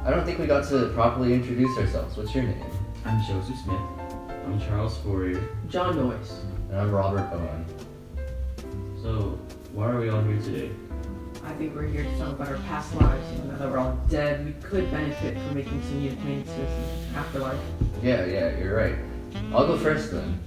I don't think we got to properly introduce ourselves. What's your name? I'm Joseph Smith. I'm Charles Fourier. John Noyes. And I'm Robert Owen. So, why are we all here today? I think we're here to talk about our past lives. Even though we're all dead, we could benefit from making some new acquaintances in afterlife. Yeah, you're right. I'll go first then.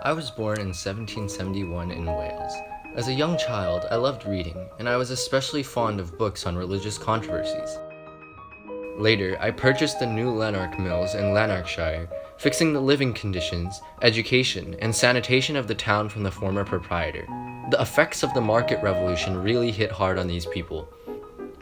I was born in 1771 in Wales. As a young child, I loved reading, and I was especially fond of books on religious controversies. Later, I purchased the new Lanark Mills in Lanarkshire, fixing the living conditions, education, and sanitation of the town from the former proprietor. The effects of the market revolution really hit hard on these people.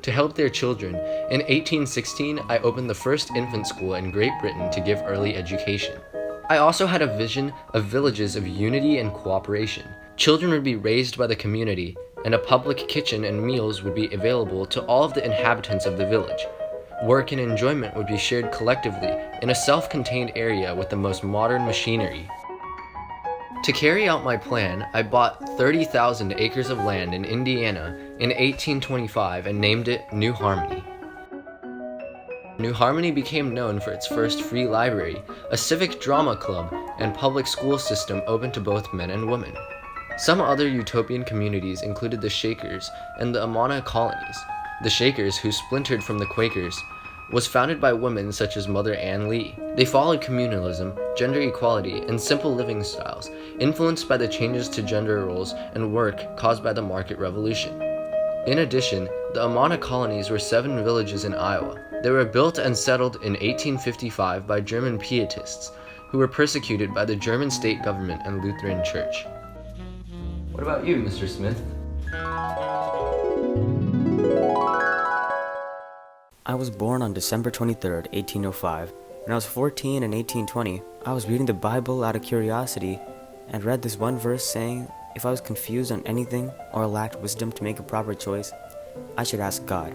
To help their children, in 1816, I opened the first infant school in Great Britain to give early education. I also had a vision of villages of unity and cooperation. Children would be raised by the community, and a public kitchen and meals would be available to all of the inhabitants of the village. Work and enjoyment would be shared collectively in a self-contained area with the most modern machinery. To carry out my plan, I bought 30,000 acres of land in Indiana in 1825 and named it New Harmony. New Harmony became known for its first free library, a civic drama club, and public school system open to both men and women. Some other utopian communities included the Shakers and the Amana colonies. The Shakers, who splintered from the Quakers, was founded by women such as Mother Ann Lee. They followed communalism, gender equality, and simple living styles, influenced by the changes to gender roles and work caused by the market revolution. In addition, the Amana colonies were 7 villages in Iowa. They were built and settled in 1855 by German Pietists, who were persecuted by the German state government and Lutheran Church. What about you, Mr. Smith? I was born on December 23rd, 1805. When I was 14 in 1820, I was reading the Bible out of curiosity and read this one verse saying, if I was confused on anything or lacked wisdom to make a proper choice, I should ask God.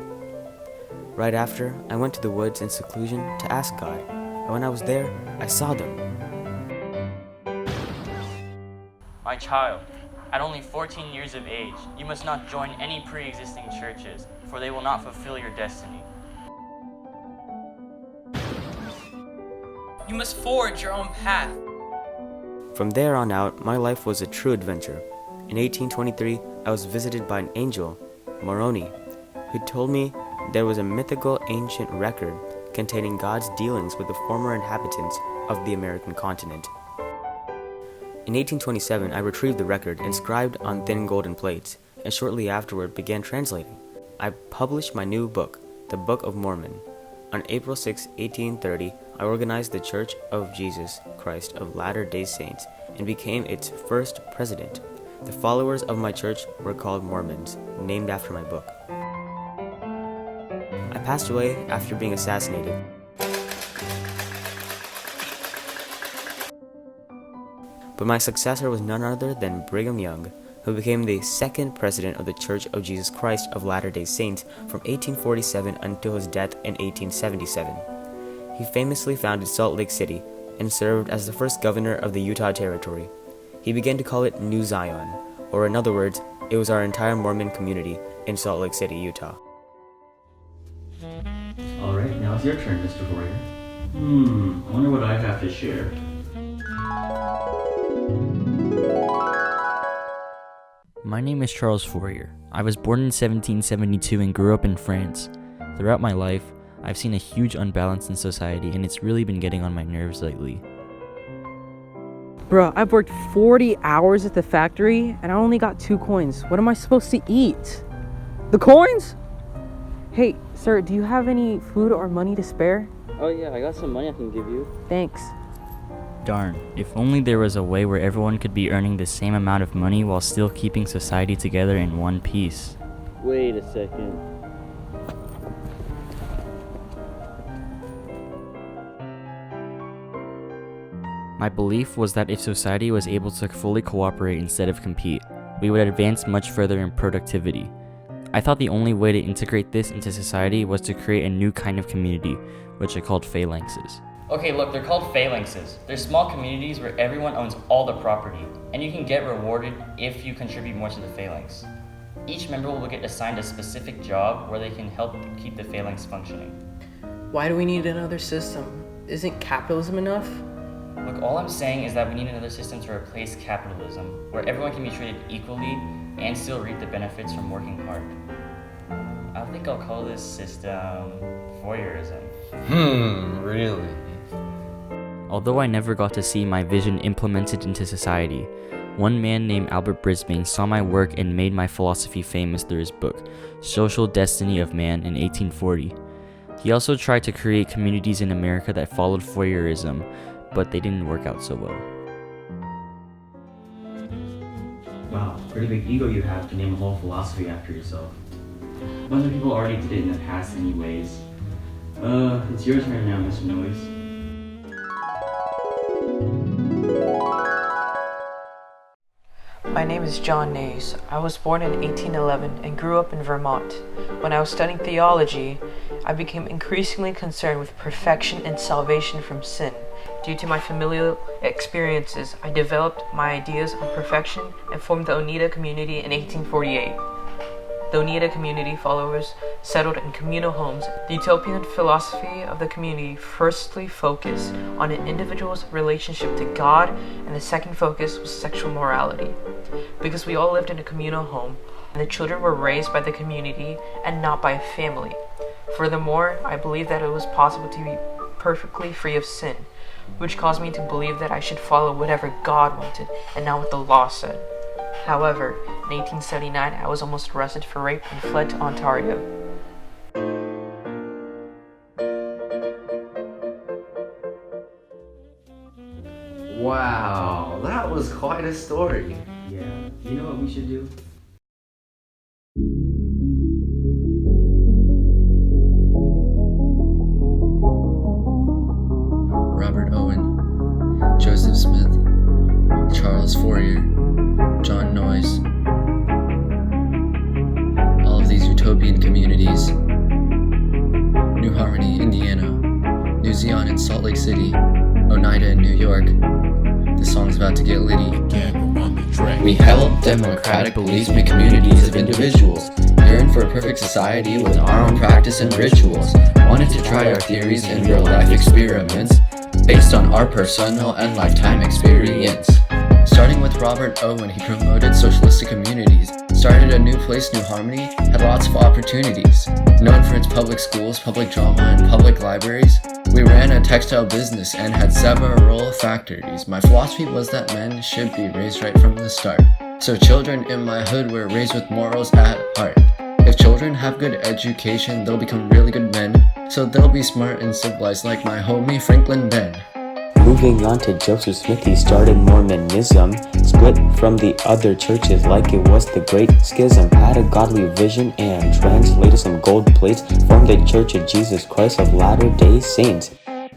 Right after, I went to the woods in seclusion to ask God, and when I was there, I saw them. My child, at only 14 years of age, you must not join any pre-existing churches, for they will not fulfill your destiny. You must forge your own path. From there on out, my life was a true adventure. In 1823, I was visited by an angel, Moroni, who told me there was a mythical ancient record containing God's dealings with the former inhabitants of the American continent. In 1827, I retrieved the record inscribed on thin golden plates, and shortly afterward began translating. I published my new book, The Book of Mormon. On April 6, 1830, I organized the Church of Jesus Christ of Latter-day Saints and became its first president. The followers of my church were called Mormons, named after my book. I passed away after being assassinated. But my successor was none other than Brigham Young, who became the second president of the Church of Jesus Christ of Latter-day Saints from 1847 until his death in 1877. He famously founded Salt Lake City and served as the first governor of the Utah Territory. He began to call it New Zion, or in other words, it was our entire Mormon community in Salt Lake City, Utah. Alright, now it's your turn, Mr. Fourier. I wonder what I have to share. My name is Charles Fourier. I was born in 1772 and grew up in France. Throughout my life, I've seen a huge unbalance in society, and it's really been getting on my nerves lately. Bruh, I've worked 40 hours at the factory and I only got 2 coins. What am I supposed to eat? The coins? Hey, sir, do you have any food or money to spare? Oh yeah, I got some money I can give you. Thanks. Darn, if only there was a way where everyone could be earning the same amount of money while still keeping society together in one piece. Wait a second. My belief was that if society was able to fully cooperate instead of compete, we would advance much further in productivity. I thought the only way to integrate this into society was to create a new kind of community, which I called phalanxes. Okay, look, they're called phalanxes. They're small communities where everyone owns all the property, and you can get rewarded if you contribute more to the phalanx. Each member will get assigned a specific job where they can help keep the phalanx functioning. Why do we need another system? Isn't capitalism enough? Look, all I'm saying is that we need another system to replace capitalism, where everyone can be treated equally and still reap the benefits from working hard. I think I'll call this system voyeurism. Really? Although I never got to see my vision implemented into society, one man named Albert Brisbane saw my work and made my philosophy famous through his book, Social Destiny of Man, in 1840. He also tried to create communities in America that followed voyeurism, but they didn't work out so well. Wow, pretty big ego you have to name a whole philosophy after yourself. A bunch of people already did it in the past anyways. It's your turn now, Mr. Noise. My name is John Nays. I was born in 1811 and grew up in Vermont. When I was studying theology, I became increasingly concerned with perfection and salvation from sin. Due to my familial experiences, I developed my ideas on perfection and formed the Oneida community in 1848. The Oneida community followers settled in communal homes. The Utopian philosophy of the community firstly focused on an individual's relationship to God, and the second focus was sexual morality. Because we all lived in a communal home, and the children were raised by the community and not by a family. Furthermore, I believed that it was possible to be perfectly free of sin, which caused me to believe that I should follow whatever God wanted and not what the law said. However, in 1879, I was almost arrested for rape and fled to Ontario. Wow, that was quite a story. Yeah, you know what we should do? Robert Owen, Joseph Smith, Charles Fourier, John Noyes. All of these utopian communities. New Harmony, Indiana. New Zion in Salt Lake City. Oneida in New York. The song's about to get litty. We held democratic beliefs make communities of individuals. Yearn for a perfect society with our own practice and rituals. Wanted to try our theories in real life experiments based on our personal and lifetime experience. Starting with Robert Owen, he promoted socialistic communities, started a new place, New Harmony, had lots of opportunities. Known for its public schools, public drama, and public libraries, we ran a textile business and had several factories. My philosophy was that men should be raised right from the start. So children in my hood were raised with morals at heart. If children have good education, they'll become really good men. So they'll be smart and civilized like my homie Franklin Ben. Moving on to Joseph Smith, he started Mormonism, split from the other churches like it was the Great Schism, had a godly vision and translated some gold plates, formed the Church of Jesus Christ of Latter-day Saints.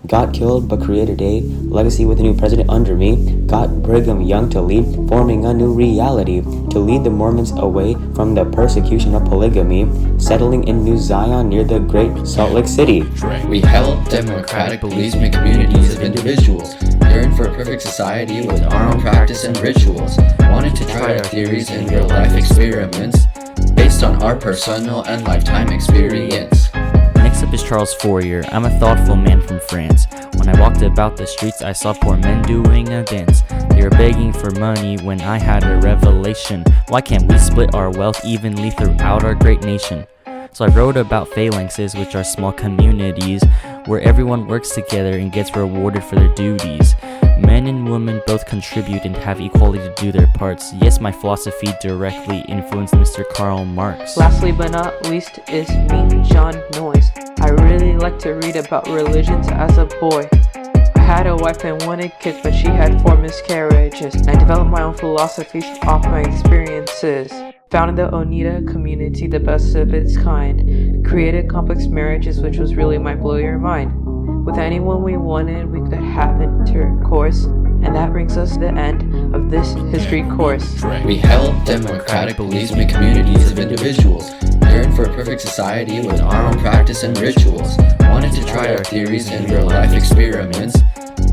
Got killed but created a legacy with a new president under me, got Brigham Young to lead, forming a new reality, to lead the Mormons away from the persecution of polygamy, settling in New Zion near the Great Salt Lake City. We held democratic beliefs make communities of individuals, yearned for a perfect society with our own practice and rituals, wanted to try our theories in real life experiments based on our personal and lifetime experience. Next up is Charles Fourier. I'm a thoughtful man from France. When I walked about the streets, I saw poor men doing a dance. They were begging for money when I had a revelation. Why can't we split our wealth evenly throughout our great nation? So I wrote about phalanxes, which are small communities where everyone works together and gets rewarded for their duties. Men and women both contribute and have equality to do their parts. Yes, my philosophy directly influenced Mr. Karl Marx. Lastly but not least is me, John Noyes. I really like to read about religions as a boy. I had a wife and wanted kids, but she had 4 miscarriages. And I developed my own philosophies off my experiences. Founded the Oneida community, the best of its kind. Created complex marriages, which was really my blow your mind. With anyone we wanted, we could have intercourse. And that brings us to the end of this history course. We held democratic beliefs make communities of individuals, yearned for a perfect society with our own practice and rituals, wanted to try our theories in real life experiments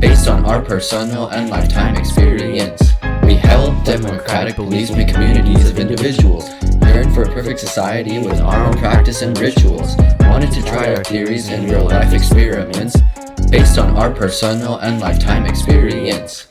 based on our personal and lifetime experience. We held democratic beliefs make communities of individuals, yearned for a perfect society with our own practice and rituals, wanted to try our theories in real life experiments, based on our personal and lifetime experience.